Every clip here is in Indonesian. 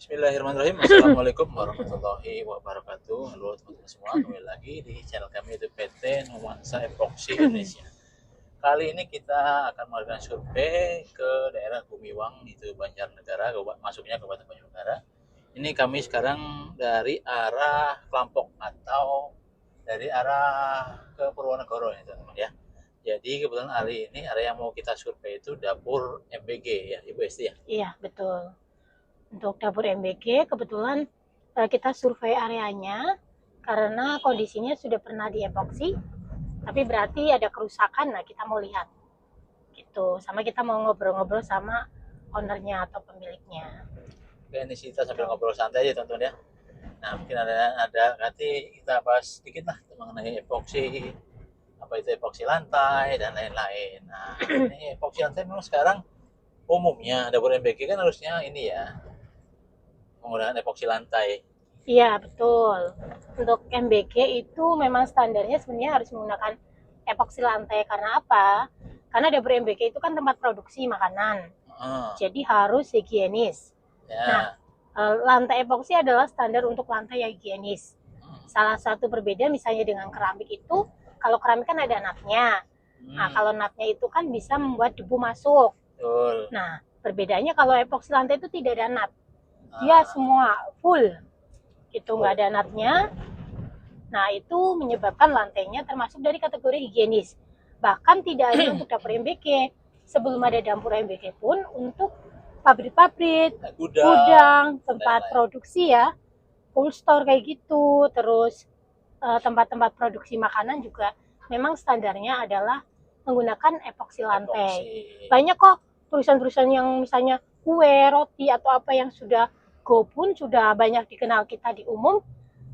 Bismillahirrahmanirrahim. Assalamualaikum warahmatullahi wabarakatuh. Halo teman-teman semua, kembali lagi di channel kami itu PT Nuansa Epoxy Indonesia. Kali ini kita akan melakukan survei ke daerah Gumiwang, itu Banjarnegara, masuknya Kabupaten Banjarnegara. Ini kami sekarang dari arah Klampok atau dari arah ke Purwonegoro ya teman-teman ya. Jadi kebetulan hari ini area yang mau kita survei itu dapur MBG ya, Ibu Esti ya. Iya, betul. Untuk dapur MBG kebetulan kita survei areanya karena kondisinya sudah pernah diepoksi, tapi berarti ada kerusakan. Nah, kita mau lihat gitu. Sama kita mau ngobrol-ngobrol sama ownernya atau pemiliknya. Oke, ini kita sambil ngobrol santai aja teman-teman ya. Nah, mungkin ada nanti kita bahas sedikit lah mengenai epoksi, apa itu epoksi lantai dan lain-lain. Nah, ini epoksi lantai memang sekarang umumnya dapur MBG kan harusnya ini ya, menggunakan epoksi lantai. Iya, betul. Untuk MBG itu memang standarnya sebenarnya harus menggunakan epoksi lantai. Karena apa? Karena dapur MBG itu kan tempat produksi makanan. Jadi harus higienis. Ya. Nah, lantai epoksi adalah standar untuk lantai yang higienis. Salah satu berbeda misalnya dengan keramik itu, kalau keramik kan ada natnya. Nah, kalau natnya itu kan bisa membuat debu masuk. Betul. Nah, perbedaannya kalau epoksi lantai itu tidak ada nat. Dia semua full. Itu nggak ada natnya. Nah, itu menyebabkan lantainya termasuk dari kategori higienis. Bahkan tidak hanya untuk dapur MBG. Sebelum ada dapur MBG pun untuk pabrik-pabrik, gudang, tempat produksi ya, cold store kayak gitu, terus tempat-tempat produksi makanan juga memang standarnya adalah menggunakan epoksi lantai. Banyak kok tulisan-tulisan yang misalnya kue, roti atau apa yang sudah go pun sudah banyak dikenal kita di umum.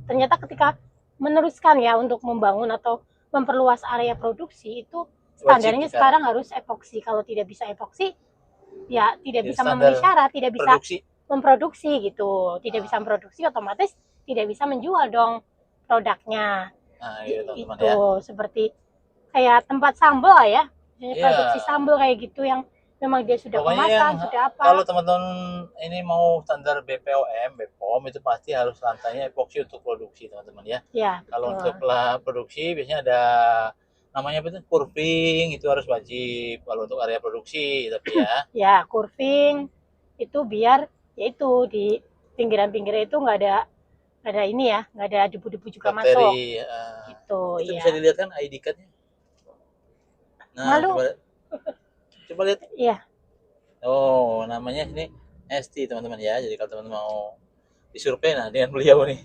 Ternyata ketika meneruskan ya untuk membangun atau memperluas area produksi itu standarnya sekarang harus epoksi. Kalau tidak bisa epoksi ya tidak bisa memenuhi syarat, tidak bisa memproduksi gitu. Tidak bisa memproduksi otomatis tidak bisa menjual dong produknya. Nah, gitu, itu ya. Seperti kayak tempat sambal lah ya. Produksi sambal kayak gitu yang memang dia sudah kemasan, sudah apa. Kalau teman-teman ini mau standar BPOM, BPOM itu pasti harus lantainya epoksi untuk produksi teman-teman ya. Ya, kalau untuk produksi biasanya ada namanya apa itu curving, itu harus wajib kalau untuk area produksi tapi ya. Ya, curving itu biar yaitu di pinggiran-pinggiran itu nggak ada ini ya, nggak ada debu-debu juga masuk. Gitu. Itu ya. Bisa dilihat kan ID card-nya. Nah, coba lihat. Iya. Oh, namanya ini Esti teman-teman ya. Jadi kalau teman-teman mau disurvei nah dengan beliau nih.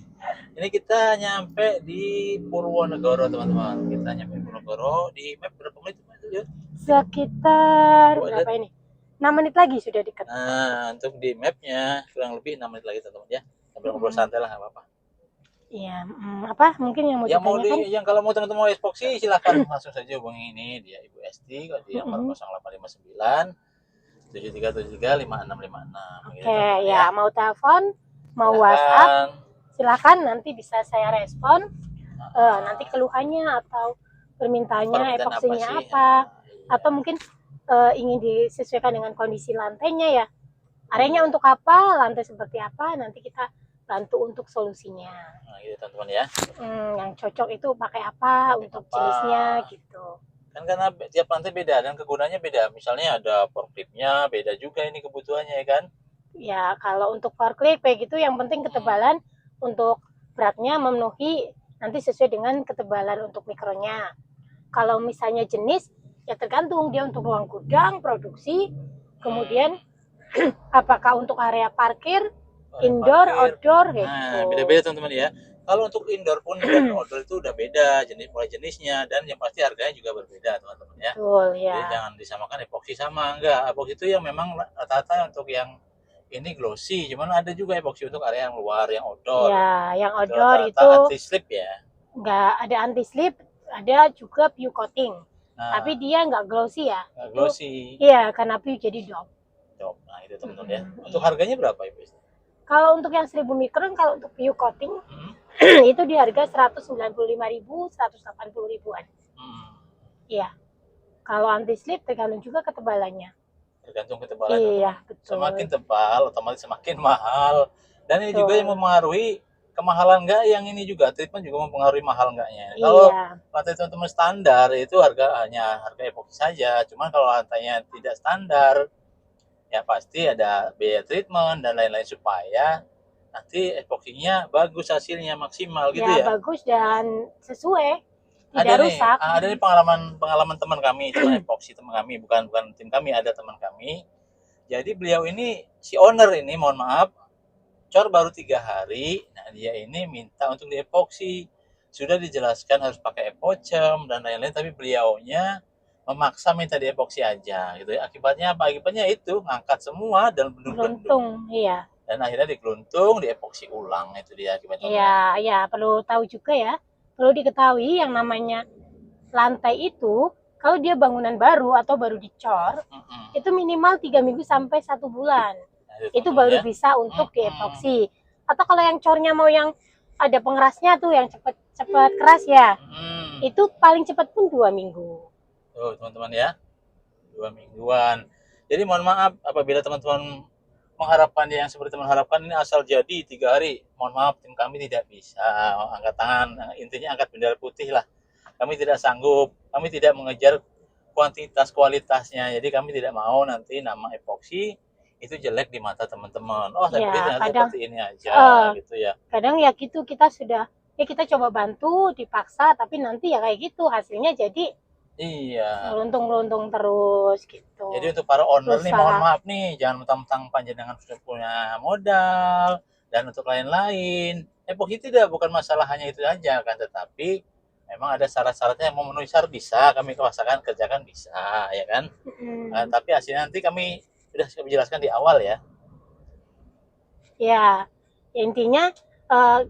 Ini kita nyampe di Purwonegoro teman-teman. Kita nyampe Purwonegoro di map berapa menit itu? Sekitar berapa ini? 6 menit lagi sudah dekat. Nah, untuk di mapnya kurang lebih 6 menit lagi teman-teman ya. Sambil ngobrol santai lah, nggak apa-apa. Iya, apa mungkin yang mau ditanyakan? Yang kalau mau teman-teman mau epoksi silakan langsung saja hubungi ini dia Ibu Esti kalau di nomor 0859 7373 5656. Oke, ya mau telepon, mau WhatsApp, silakan nanti bisa saya respon. Nanti keluhannya atau permintaannya epoksinya apa, atau mungkin ingin disesuaikan dengan kondisi lantainya ya. Areanya untuk apa, lantai seperti apa, nanti kita bantu untuk solusinya. Nah, gitu teman-teman ya. Yang cocok itu pakai apa untuk jenisnya gitu. Kan karena tiap lantai beda dan kegunaannya beda. Misalnya ada forkliftnya beda juga ini kebutuhannya ya kan. Ya kalau untuk forklift kayak gitu yang penting ketebalan untuk beratnya memenuhi nanti sesuai dengan ketebalan untuk mikronya. Kalau misalnya jenis ya tergantung dia untuk ruang gudang, produksi, kemudian apakah untuk area parkir, indoor, outdoor gitu. Nah, beda-beda teman-teman ya. Kalau untuk indoor pun dan outdoor itu udah beda mulai jenisnya dan yang pasti harganya juga berbeda teman-teman ya. Betul ya. Jadi jangan disamakan epoksi sama enggak. Epoksi itu yang memang rata-rata untuk yang ini glossy, cuman ada juga epoksi untuk area yang luar, yang outdoor. Ya, yang outdoor itu anti slip ya. Enggak ada anti slip, ada juga PU coating. Nah, tapi dia enggak glossy ya. Enggak glossy. Iya, karena PU jadi dop. Nah, itu teman-teman ya. Untuk harganya berapa Ibu? Kalau untuk yang 1000 mikron, kalau untuk PU coating itu di harga 195.000, 180.000-an. Iya. Kalau anti slip tergantung juga ketebalannya. Tergantung ketebalannya. Iya, betul. Semakin tebal otomatis semakin mahal. Dan ini juga yang Betul. mempengaruhi kemahalan nggak, yang ini juga treatment juga mempengaruhi mahal nggaknya. Kalau Iya, lantai teman-teman standar itu hanya harga epoxy saja. Cuman kalau lantainya tidak standar, ya pasti ada biaya treatment dan lain-lain supaya nanti epoksinya bagus hasilnya maksimal gitu ya ya. bagus dan sesuai, Ada tidak nih, rusak. ada nih pengalaman teman kami, teman epoksi teman kami, bukan bukan tim kami, ada teman kami. Jadi beliau ini si owner ini, mohon maaf, cor baru 3 hari. Nah dia ini minta untuk diepoksi, sudah dijelaskan harus pakai epocem dan lain-lain, tapi beliaunya memaksa minta diepoksi aja gitu ya. Akibatnya apa? Akibatnya itu ngangkat semua dan bendung-bendung, Beruntung, iya. dan akhirnya digeluntung, diepoksi ulang. Itu dia akibatnya, Iya, teman-teman. ya perlu tahu juga ya. Perlu diketahui yang namanya lantai itu kalau dia bangunan baru atau baru dicor Mm-mm. itu minimal 3 minggu sampai 1 bulan. Nah, itu Itu teman-teman baru ya. bisa untuk Mm-mm. diepoksi. Atau kalau yang cornya mau yang ada pengerasnya tuh yang cepet-cepet keras ya, Mm-mm. itu paling cepat pun 2 minggu. Tuh teman-teman ya, 2 mingguan. Jadi mohon maaf apabila teman-teman mengharapkan yang seperti teman harapkan ini asal jadi 3 hari. Mohon maaf, tim kami tidak bisa angkat tangan. Intinya angkat bendera putih lah. Kami tidak sanggup. Kami tidak mengejar kuantitas kualitasnya. Jadi kami tidak mau nanti nama epoksi itu jelek di mata teman-teman. Oh, saya beli Ya ternyata kadang seperti ini aja eh, gitu ya. kadang ya gitu kita sudah ya kita coba bantu dipaksa tapi nanti ya kayak gitu hasilnya jadi Iya. meluntung-meluntung terus gitu. Jadi untuk para owner nih, mohon Rusak. maaf nih, jangan mentang-mentang panjenengan sudah punya modal dan untuk lain-lain. Epoxy tidak bukan masalah hanya itu saja kan, tetapi memang ada syarat-syaratnya, yang memenuhi syarat bisa kami kuasakan kerjakan, bisa ya kan. Tapi hasilnya nanti kami sudah jelaskan di awal ya. Ya, intinya eh,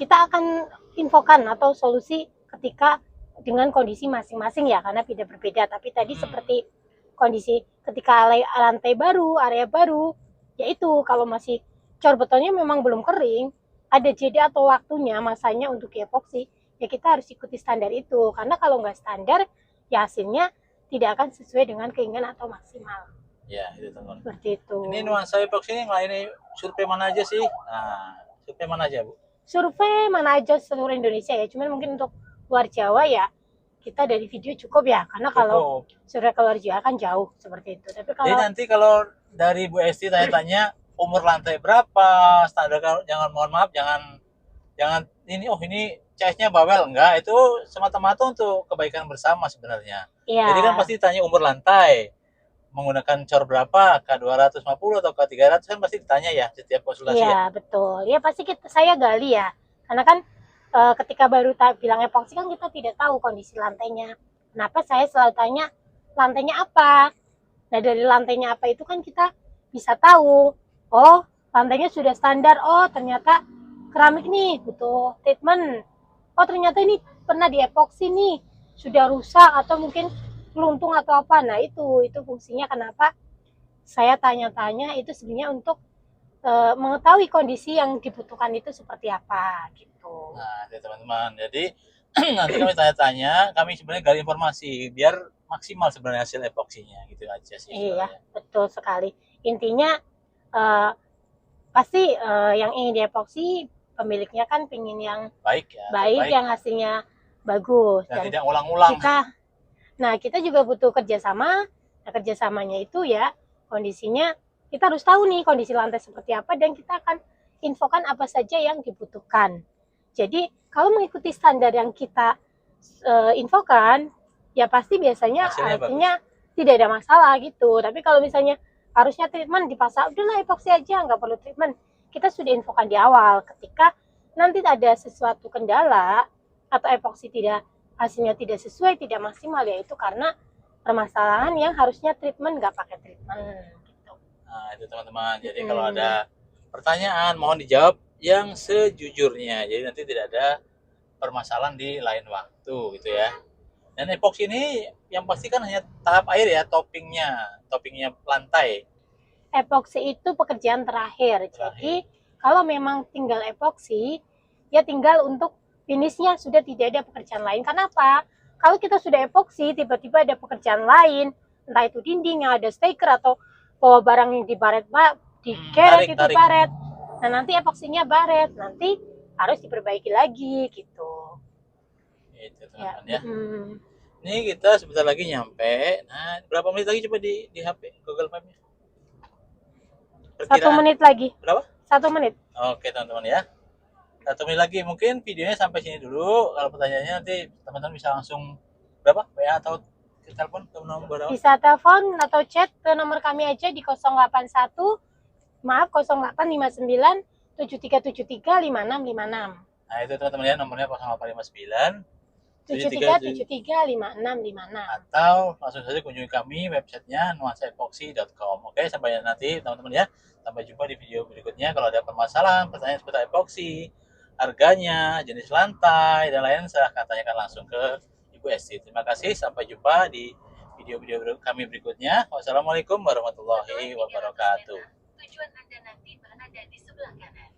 kita akan infokan atau solusi ketika dengan kondisi masing-masing ya karena tidak berbeda. Tapi tadi seperti kondisi ketika lantai baru, area baru, yaitu kalau masih cor betonnya memang belum kering, ada jeda atau waktunya masanya untuk epoksi, ya kita harus ikuti standar itu. Karena kalau nggak standar, ya hasilnya tidak akan sesuai dengan keinginan atau maksimal. Ya itu teman. Seperti itu. Ini nuansa epoxy ini ngelainin survei mana aja sih? Nah, survei mana aja Bu? Survei mana aja seluruh Indonesia ya, cuman mungkin untuk luar Jawa ya kita dari video cukup ya, karena kalau Cukup. survei keluar Jawa kan jauh seperti itu. Tapi Jadi kalau nanti kalau dari Bu Esti tanya-tanya umur lantai berapa, standar, jangan, mohon maaf, jangan jangan ini, oh ini CS-nya bawel, enggak, itu semata-mata untuk kebaikan bersama sebenarnya. ya, Jadi kan pasti ditanya umur lantai, menggunakan cor berapa, K250 atau K300, kan pasti ditanya ya setiap konsultasi ya. iya betul, ya pasti saya gali ya, karena kan ketika baru bilang epoksi kan kita tidak tahu kondisi lantainya. Kenapa saya selalu tanya lantainya apa? Nah dari lantainya apa itu kan kita bisa tahu, oh lantainya sudah standar, oh ternyata keramik nih butuh treatment, oh ternyata ini pernah diepoksi nih sudah rusak atau mungkin keluntung atau apa. Nah itu fungsinya kenapa saya tanya-tanya itu sebenarnya untuk mengetahui kondisi yang dibutuhkan itu seperti apa gitu. Nah, ya teman-teman, jadi nanti kami tanya-tanya, kami sebenarnya gali informasi biar maksimal sebenarnya hasil epoksinya, gitu aja sih Iya sebenarnya. betul sekali, intinya eh, pasti yang ingin diepoksi pemiliknya kan pingin yang Baik ya, baik, terbaik, yang hasilnya bagus dan dan tidak ulang-ulang. kita juga butuh kerjasama. Nah kerjasamanya itu ya kondisinya kita harus tahu nih kondisi lantai seperti apa dan kita akan infokan apa saja yang dibutuhkan. Jadi kalau mengikuti standar yang kita infokan ya pasti biasanya Hasilnya artinya bagus. tidak ada masalah gitu. Tapi kalau misalnya harusnya treatment dipasang, udahlah epoksi aja nggak perlu treatment, kita sudah infokan di awal. Ketika nanti ada sesuatu kendala atau epoksi hasilnya tidak sesuai, tidak maksimal, ya itu karena permasalahan yang harusnya treatment nggak pakai treatment gitu. Nah itu teman-teman, jadi kalau ada pertanyaan mohon dijawab yang sejujurnya, jadi nanti tidak ada permasalahan di lain waktu gitu ya. Dan epoksi ini yang pasti kan hanya tahap akhir ya, toppingnya lantai. Epoksi itu pekerjaan terakhir. Jadi kalau memang tinggal epoksi, ya tinggal untuk finishnya sudah tidak ada pekerjaan lain. Kenapa? Kalau kita sudah epoksi, tiba-tiba ada pekerjaan lain, entah itu dinding yang ada stiker atau bawa barang yang dibaret, digeret itu baret. Nah nanti epoksinya baret, nanti harus diperbaiki lagi gitu. Itu teman-teman ya. Mm. Ini kita sebentar lagi nyampe. Nah, berapa menit lagi coba di HP Google Map-nya? 1 menit lagi. Berapa? 1 menit. Oke teman-teman ya. 1 menit lagi. Mungkin videonya sampai sini dulu. Kalau pertanyaannya nanti teman-teman bisa langsung berapa? WA atau telepon ke nomor berapa? Bisa telepon atau chat ke nomor kami aja di 081 0859 7373 5656. Nah itu teman-teman ya, nomornya 0859 7373 5656. atau langsung saja kunjungi kami websitenya nuansaepoxy.com. Oke, sampai nanti teman-teman ya. Sampai jumpa di video berikutnya. Kalau ada permasalahan, pertanyaan seputar epoksi, harganya, jenis lantai, dan lain silahkan tanyakan langsung ke Ibu Esti. Terima kasih, sampai jumpa di video-video kami berikutnya. Wassalamualaikum warahmatullahi wabarakatuh. Tujuan Anda nanti berada di sebelah kanan.